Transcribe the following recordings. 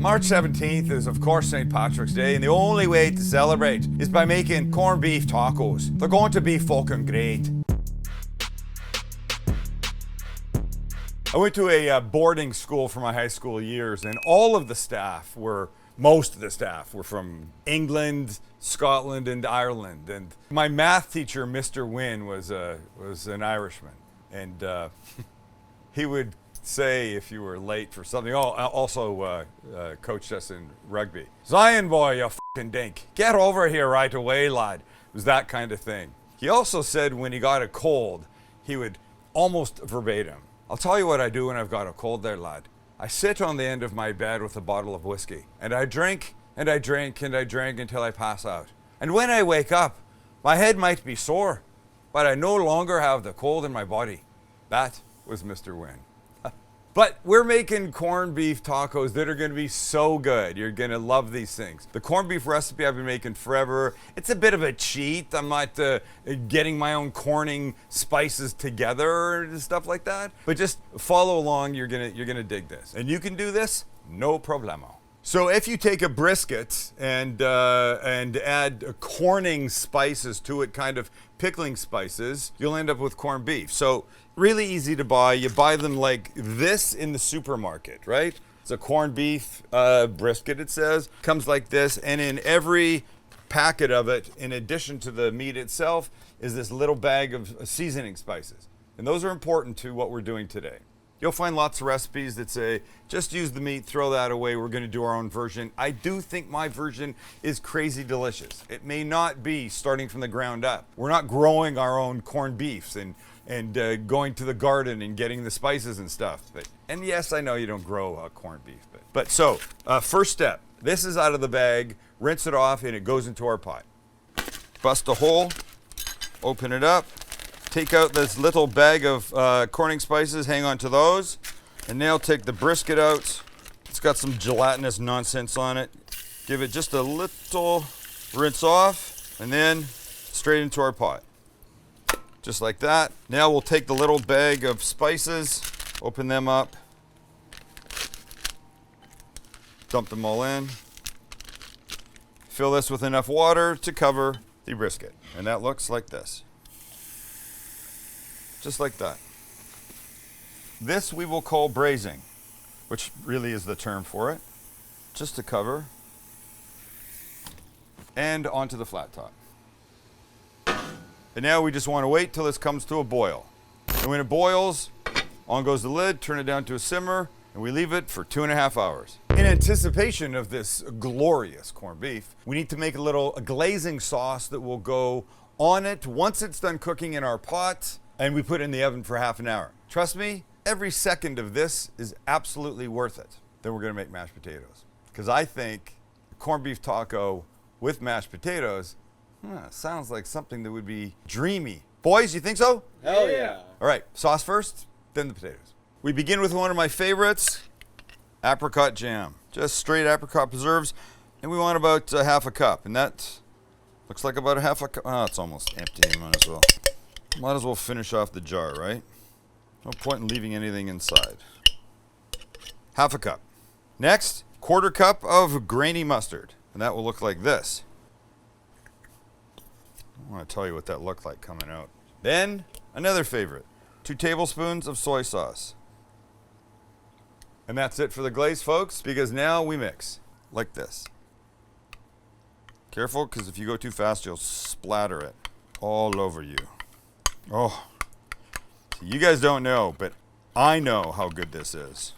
March 17th is of course St. Patrick's Day, and the only way to celebrate is by making corned beef tacos. They're going to be fucking great. I went to a boarding school for my high school years, and most of the staff were from England, Scotland, and Ireland. And my math teacher, Mr. Wynn, was an Irishman, and he would say if you were late for something. Oh, also coached us in rugby. Zion boy, you fucking dink. Get over here right away, lad. It was that kind of thing. He also said when he got a cold, he would almost verbatim, I'll tell you what I do when I've got a cold there, lad. I sit on the end of my bed with a bottle of whiskey, and I drink, and I drink, and I drink until I pass out. And when I wake up, my head might be sore, but I no longer have the cold in my body. That was Mr. Wynn. But we're making corned beef tacos that are going to be so good. You're going to love these things. The corned beef recipe I've been making forever. It's a bit of a cheat. I'm not getting my own corning spices together and stuff like that. But just follow along. You're gonna dig this, and you can do this no problemo. So if you take a brisket and add corning spices to it, kind of pickling spices, you'll end up with corned beef. So really easy to buy. You buy them like this in the supermarket, right? It's a corned beef brisket, it says. Comes like this, and in every packet of it, in addition to the meat itself, is this little bag of seasoning spices. And those are important to what we're doing today. You'll find lots of recipes that say, just use the meat, throw that away, we're going to do our own version. I do think my version is crazy delicious. It may not be starting from the ground up. We're not growing our own corned beefs and going to the garden and getting the spices and stuff. And yes, I know you don't grow corned beef. So, first step, this is out of the bag, rinse it off, and it goes into our pot. Bust a hole, open it up. Take out this little bag of corning spices, hang on to those, and now take the brisket out. It's got some gelatinous nonsense on it. Give it just a little rinse off, and then straight into our pot. Just like that. Now we'll take the little bag of spices, open them up, dump them all in. Fill this with enough water to cover the brisket, and that looks like this. Just like that. This we will call braising, which really is the term for it. Just to cover. And onto the flat top. And now we just want to wait till this comes to a boil. And when it boils, on goes the lid, turn it down to a simmer, and we leave it for 2.5 hours. In anticipation of this glorious corned beef, we need to make a glazing sauce that will go on it once it's done cooking in our pot. And we put it in the oven for half an hour. Trust me, every second of this is absolutely worth it. Then we're gonna make mashed potatoes. Because I think a corned beef taco with mashed potatoes sounds like something that would be dreamy. Boys, you think so? Hell yeah. All right, sauce first, then the potatoes. We begin with one of my favorites, apricot jam. Just straight apricot preserves, and we want about half a cup. And that looks like about a half a cup. Oh, it's almost empty, might as well. Might as well finish off the jar, right? No point in leaving anything inside. Half a cup. Next, 1/4 cup of grainy mustard. And that will look like this. I want to tell you what that looked like coming out. Then, another favorite. 2 tablespoons of soy sauce. And that's it for the glaze, folks, because now we mix like this. Careful, because if you go too fast, you'll splatter it all over you. Oh, you guys don't know, but I know how good this is.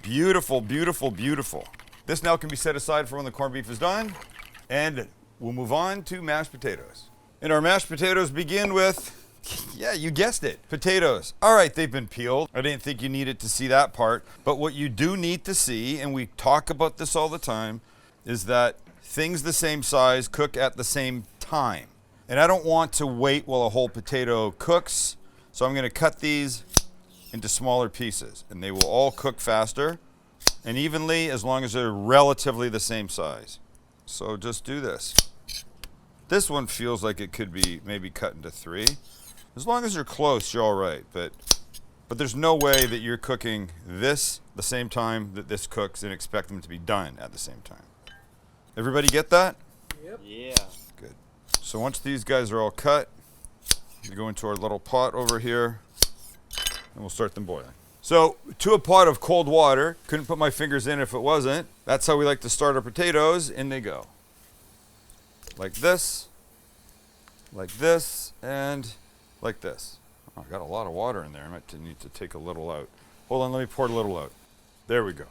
Beautiful, beautiful, beautiful. This now can be set aside for when the corned beef is done, and we'll move on to mashed potatoes. And our mashed potatoes begin with, yeah, you guessed it, potatoes. All right, they've been peeled. I didn't think you needed to see that part, but what you do need to see, and we talk about this all the time, is that things the same size cook at the same time. And I don't want to wait while a whole potato cooks, so I'm gonna cut these into smaller pieces, and they will all cook faster and evenly as long as they're relatively the same size. So just do this. This one feels like it could be maybe cut into 3. As long as you're close, you're all right, but But there's no way that you're cooking this the same time that this cooks and expect them to be done at the same time. Everybody get that? Yep. Yeah. Good. So once these guys are all cut, we go into our little pot over here and we'll start them boiling. So to a pot of cold water, couldn't put my fingers in if it wasn't. That's how we like to start our potatoes. In they go. Like this, and like this. Oh, I got a lot of water in there. I might need to take a little out. Hold on, let me pour a little out. There we go.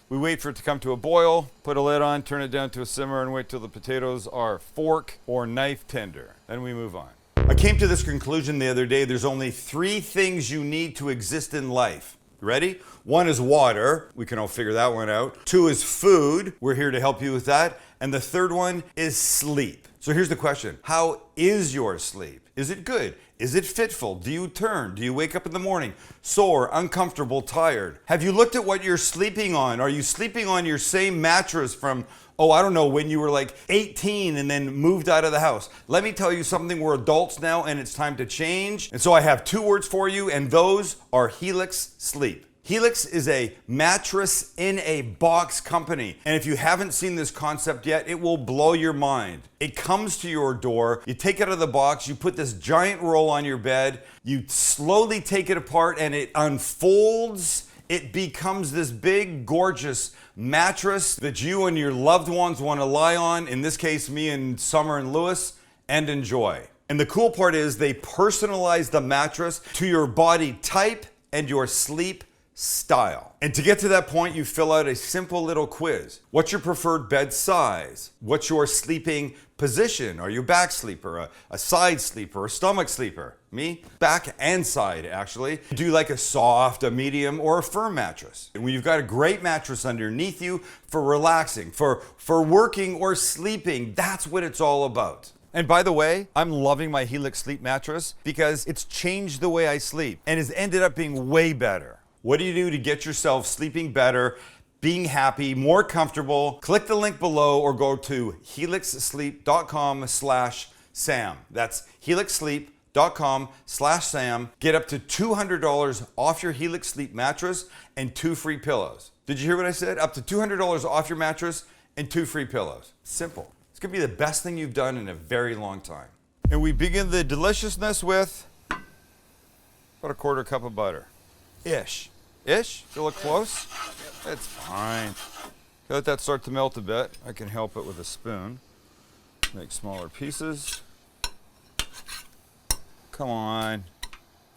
We wait for it to come to a boil, put a lid on, turn it down to a simmer, and wait till the potatoes are fork or knife tender. Then we move on. I came to this conclusion the other day. There's only 3 things you need to exist in life. Ready? 1 is water. We can all figure that one out. 2 is food. We're here to help you with that. And the 3rd one is sleep. So here's the question. How is your sleep? Is it good? Is it fitful? Do you turn? Do you wake up in the morning sore, uncomfortable, tired? Have you looked at what you're sleeping on? Are you sleeping on your same mattress from, oh, I don't know, when you were like 18 and then moved out of the house? Let me tell you something. We're adults now and it's time to change. And so I have 2 words for you, and those are Helix Sleep. Helix is a mattress in a box company. And if you haven't seen this concept yet, it will blow your mind. It comes to your door, you take it out of the box, you put this giant roll on your bed, you slowly take it apart and it unfolds. It becomes this big, gorgeous mattress that you and your loved ones want to lie on, in this case, me and Summer and Lewis, and enjoy. And the cool part is they personalize the mattress to your body type and your sleep style. And to get to that point, you fill out a simple little quiz. What's your preferred bed size? What's your sleeping position? Are you a back sleeper, a side sleeper, a stomach sleeper? Me? Back and side, actually. Do you like a soft, a medium, or a firm mattress? And when you've got a great mattress underneath you for relaxing, for working or sleeping, that's what it's all about. And by the way, I'm loving my Helix Sleep mattress because it's changed the way I sleep and has ended up being way better. What do you do to get yourself sleeping better, being happy, more comfortable? Click the link below or go to helixsleep.com/Sam. That's helixsleep.com/Sam. Get up to $200 off your Helix Sleep mattress and 2 free pillows. Did you hear what I said? Up to $200 off your mattress and 2 free pillows. Simple. It's gonna be the best thing you've done in a very long time. And we begin the deliciousness with about a 1/4 cup of butter. Ish. Feel it close? It's fine. Let that start to melt a bit. I can help it with a spoon. Make smaller pieces. Come on.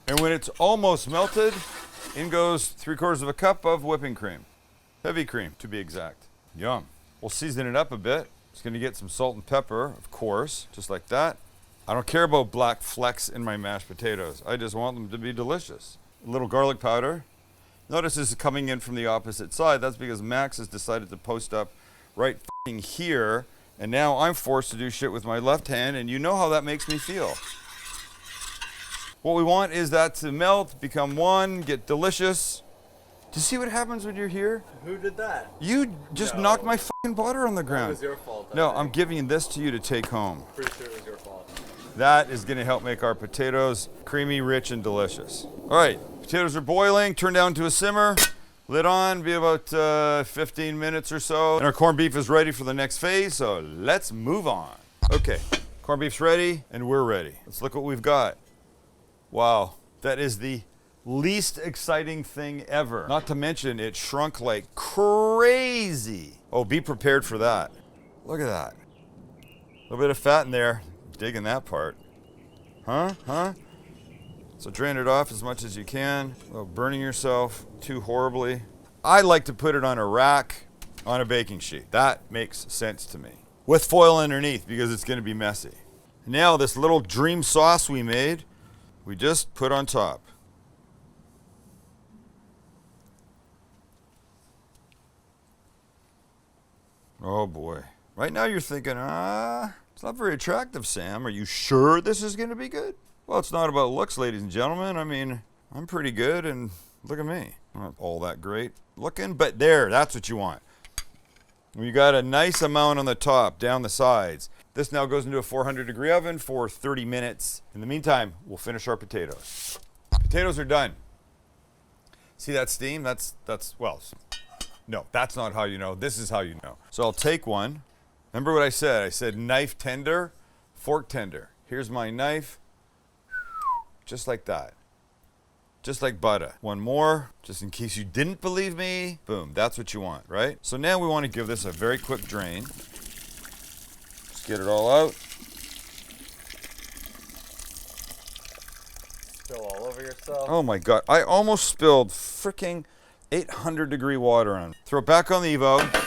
And when it's almost melted, in goes 3/4 cup of whipping cream. Heavy cream, to be exact. Yum. We'll season it up a bit. It's gonna get some salt and pepper, of course, just like that. I don't care about black flecks in my mashed potatoes. I just want them to be delicious. A little garlic powder. Notice this is coming in from the opposite side. That's because Max has decided to post up right here, and now I'm forced to do shit with my left hand, and you know how that makes me feel. What we want is that to melt, become one, get delicious. Do you see what happens when you're here? Who did that? You just knocked my fucking butter on the ground. It was your fault. No, I'm giving this to you to take home. Pretty sure it was your fault. That is going to help make our potatoes creamy, rich, and delicious. All right, potatoes are boiling. Turn down to a simmer. Lid on, be about 15 minutes or so. And our corned beef is ready for the next phase, so let's move on. Okay, corned beef's ready, and we're ready. Let's look what we've got. Wow, that is the least exciting thing ever. Not to mention, it shrunk like crazy. Oh, be prepared for that. Look at that. A little bit of fat in there. Digging that part. Huh? So drain it off as much as you can without burning yourself too horribly. I like to put it on a rack on a baking sheet. That makes sense to me. With foil underneath because it's going to be messy. Now this little dream sauce we made, we just put on top. Oh boy. Right now you're thinking, it's not very attractive, Sam. Are you sure this is going to be good? Well, it's not about looks, ladies and gentlemen. I mean, I'm pretty good, and look at me. I'm not all that great looking, but there, that's what you want. You got a nice amount on the top, down the sides. This now goes into a 400-degree oven for 30 minutes. In the meantime, we'll finish our potatoes. Potatoes are done. See that steam? That's well, no, that's not how you know. This is how you know. So I'll take one. Remember what I said? I said knife tender, fork tender. Here's my knife. Just like that. Just like butter. One more, just in case you didn't believe me. Boom, that's what you want, right? So now we want to give this a very quick drain. Just get it all out. Spill all over yourself. Oh my God, I almost spilled freaking 800-degree water on it. Throw it back on the Evo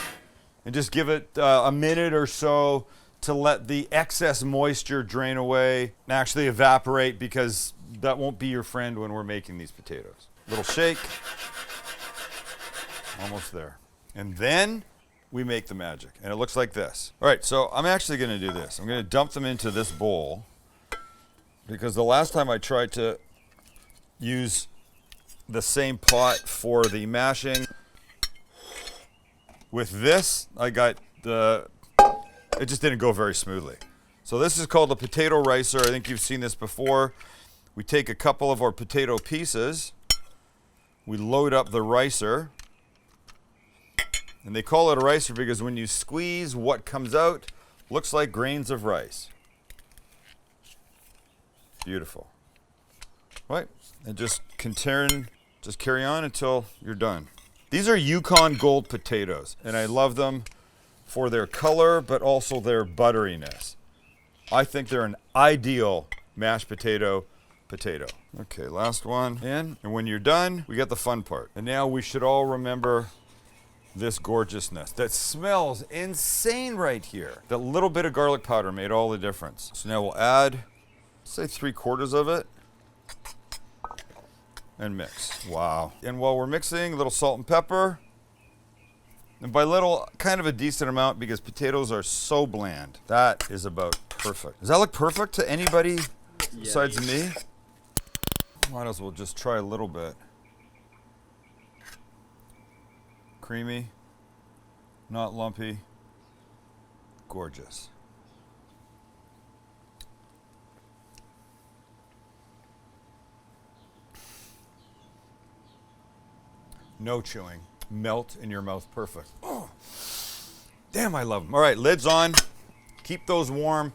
and just give it a minute or so to let the excess moisture drain away and actually evaporate, because that won't be your friend when we're making these potatoes. Little shake. Almost there. And then we make the magic. And it looks like this. All right, so I'm actually going to do this. I'm going to dump them into this bowl, because the last time I tried to use the same pot for the mashing, with this, it just didn't go very smoothly. So this is called a potato ricer. I think you've seen this before. We take a couple of our potato pieces, we load up the ricer, and they call it a ricer because when you squeeze, what comes out looks like grains of rice. Beautiful. Right? And just carry on until you're done. These are Yukon Gold potatoes, and I love them for their color, but also their butteriness. I think they're an ideal mashed potato. Okay, last one in. And when you're done, we get the fun part. And now we should all remember this gorgeousness that smells insane right here. That little bit of garlic powder made all the difference. So now we'll add, say 3/4 of it, and mix. Wow. And while we're mixing, a little salt and pepper. And by little, kind of a decent amount, because potatoes are so bland. That is about perfect. Does that look perfect to anybody besides me? Might as well just try a little bit. Creamy, not lumpy, gorgeous. No chewing. Melt in your mouth, perfect. Oh, damn, I love them. All right, lids on. Keep those warm.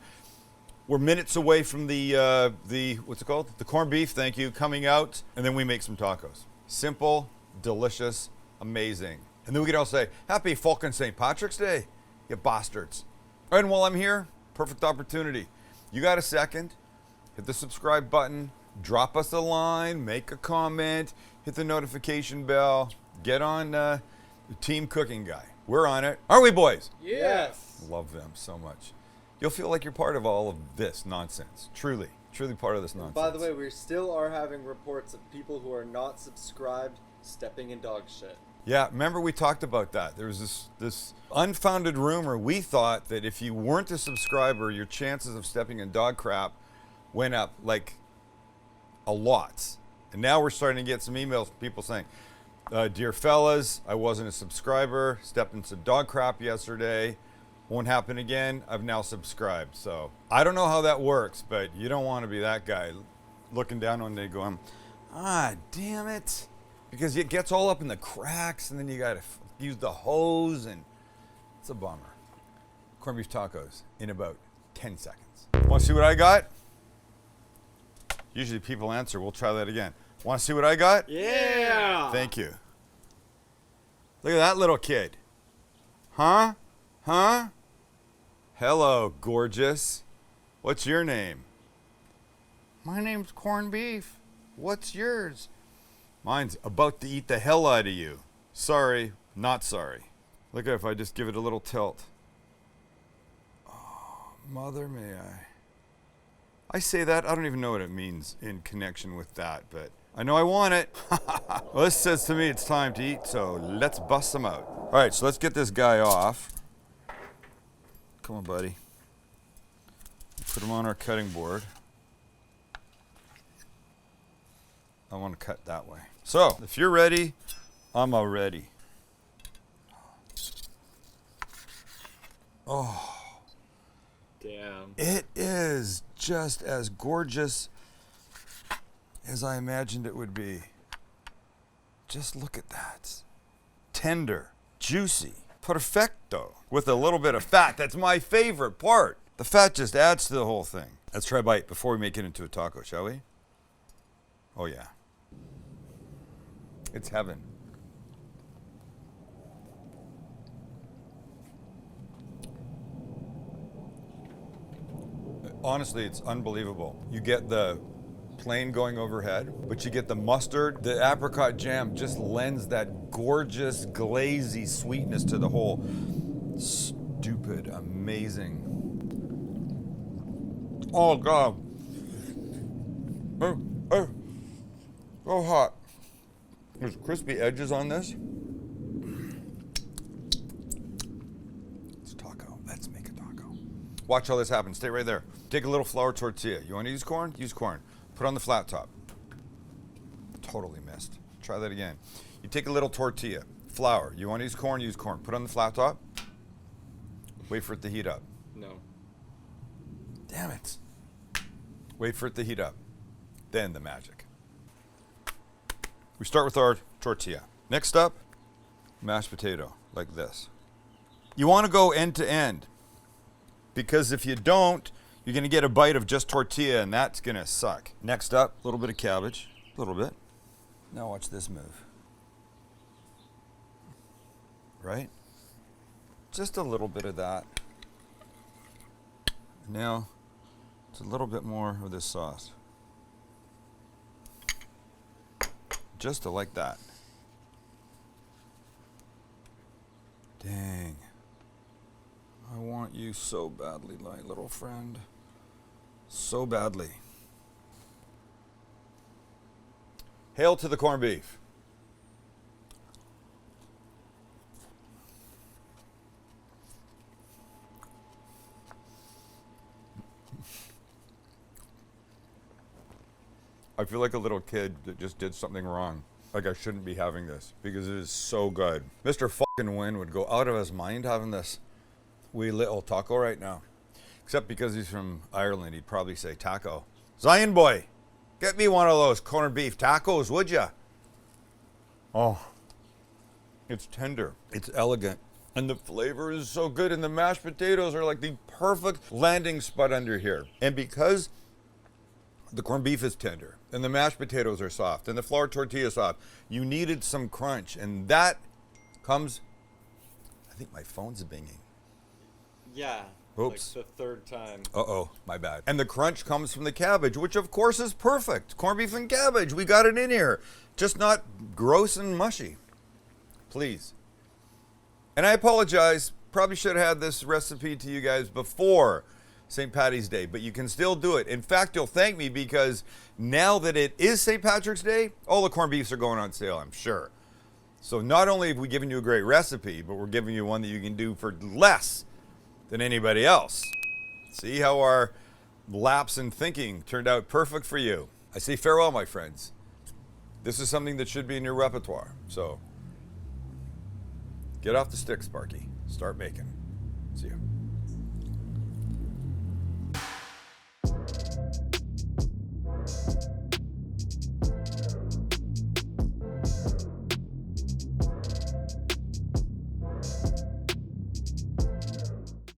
We're minutes away from the what's it called? The corned beef, thank you, coming out. And then we make some tacos. Simple, delicious, amazing. And then we can all say, happy fucking St. Patrick's Day, you bastards. And while I'm here, perfect opportunity. You got a second, hit the subscribe button, drop us a line, make a comment, hit the notification bell, get on the Team Cooking Guy. We're on it. Aren't we, boys? Yes. Love them so much. You'll feel like you're part of all of this nonsense. Truly part of this nonsense. By the way, we still are having reports of people who are not subscribed stepping in dog shit. Yeah, remember we talked about that. There was this unfounded rumor. We thought that if you weren't a subscriber, your chances of stepping in dog crap went up like a lot. And now we're starting to get some emails from people saying, dear fellas, I wasn't a subscriber, stepped in some dog crap yesterday. Won't happen again. I've now subscribed. So I don't know how that works, but you don't want to be that guy looking down one day going, damn it. Because it gets all up in the cracks, and then you got to use the hose, and it's a bummer. Corned beef tacos in about 10 seconds. Want to see what I got? Usually people answer, we'll try that again. Want to see what I got? Yeah! Thank you. Look at that little kid. Huh? Hello, gorgeous. What's your name? My name's corned beef. What's yours? Mine's about to eat the hell out of you. Sorry, not sorry. Look at if I just give it a little tilt. Oh, mother may I. I say that, I don't even know what it means in connection with that, but I know I want it. Well, this says to me it's time to eat, so let's bust some out. All right, so let's get this guy off. Come on, buddy. Put him on our cutting board. I want to cut that way. So, if you're ready, I'm all ready. Oh. Damn. It is just as gorgeous as I imagined it would be. Just look at that. Tender, juicy, perfecto, with a little bit of fat. That's my favorite part. The fat just adds to the whole thing. Let's try a bite before we make it into a taco, shall we? Oh yeah. It's heaven. Honestly, it's unbelievable. You get the plain going overhead, but you get the mustard. The apricot jam just lends that gorgeous, glazy sweetness to the whole stupid, amazing. Oh God. Oh, hot. There's crispy edges on this. It's taco. Let's make a taco. Watch how this happens. Stay right there. Take a little flour tortilla. You want to use corn? Use corn. Put on the flat top. Totally missed. Try that again. You take a little tortilla. Flour. You want to use corn? Use corn. Put on the flat top. Wait for it to heat up. No. Damn it. Wait for it to heat up. Then the magic. We start with our tortilla. Next up, mashed potato, like this. You want to go end to end, because if you don't, you're going to get a bite of just tortilla, and that's going to suck. Next up, a little bit of cabbage, a little bit. Now watch this move. Right? Just a little bit of that. Now, it's a little bit more of this sauce. Just like that. Dang. I want you so badly, my little friend. So badly. Hail to the corned beef. I feel like a little kid that just did something wrong. Like I shouldn't be having this because it is so good. Mr. fucking Wynn would go out of his mind having this wee little taco right now. Except because he's from Ireland, he'd probably say taco. Zion boy, get me one of those corned beef tacos, would ya? Oh, it's tender, it's elegant, and the flavor is so good, and the mashed potatoes are like the perfect landing spot under here. And because the corned beef is tender, and the mashed potatoes are soft, and the flour tortilla is soft, you needed some crunch, and that comes, I think my phone's binging. Yeah. Oops. Like the third time. Uh-oh, my bad. And the crunch comes from the cabbage, which of course is perfect. Corned beef and cabbage, we got it in here. Just not gross and mushy. Please. And I apologize, probably should have had this recipe to you guys before St. Paddy's Day, but you can still do it. In fact, you'll thank me because now that it is St. Patrick's Day, all the corned beefs are going on sale, I'm sure. So not only have we given you a great recipe, but we're giving you one that you can do for less than anybody else. See how our lapse in thinking turned out perfect for you. I say farewell, my friends. This is something that should be in your repertoire. So get off the stick, Sparky. Start making. See you.